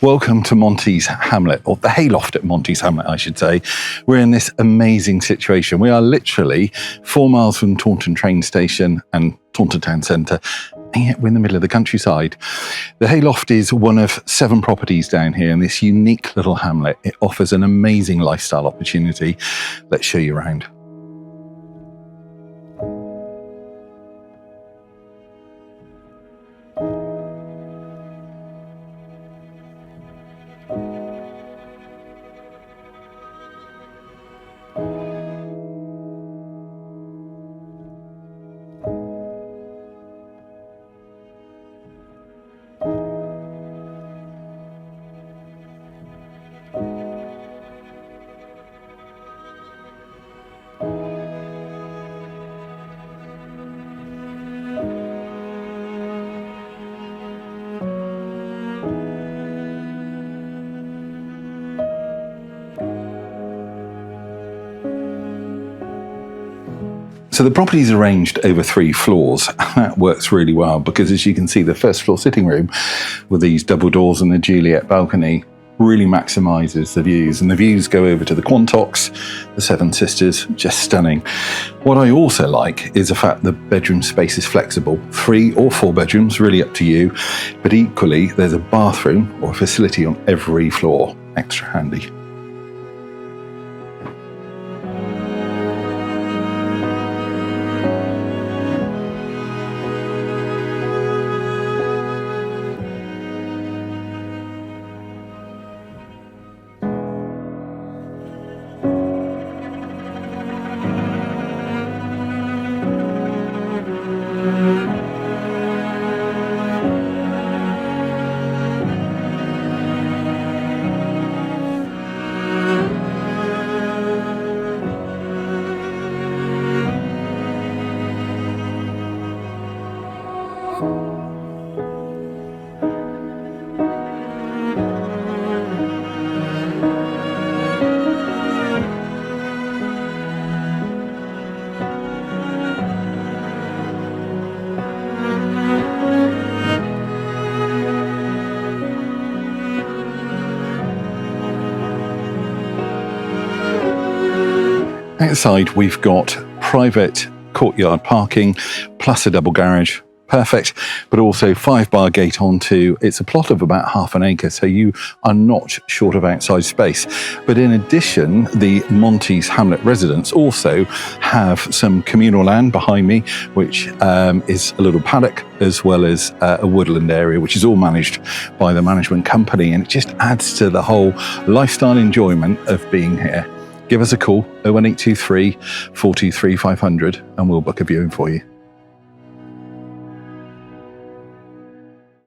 Welcome to Monty's Hamlet, or the hayloft at Monty's Hamlet, I should say. We're in this amazing situation. We are literally 4 miles from Taunton train station and Taunton town centre, and yet we're in the middle of the countryside. The hayloft is one of 7 properties down here in this unique little hamlet. It offers an amazing lifestyle opportunity. Let's show you around. So the property is arranged over 3 floors. That works really well because, as you can see, the first floor sitting room with these double doors and the Juliet balcony really maximises the views. And the views go over to the Quantocks, the Seven Sisters, just stunning. What I also like is the fact the bedroom space is flexible. 3 or 4 bedrooms, really up to you. But equally, there's a bathroom or facility on every floor. Extra handy. Outside, we've got private courtyard parking plus a double garage. Perfect, but also 5-bar gate onto. It's a plot of about half an acre, so you are not short of outside space. But in addition, the Monty's Hamlet residents also have some communal land behind me, which is a little paddock, as well as a woodland area, which is all managed by the management company, and it just adds to the whole lifestyle enjoyment of being here. Give us a call, 01823 423 500, and we'll book a viewing for you.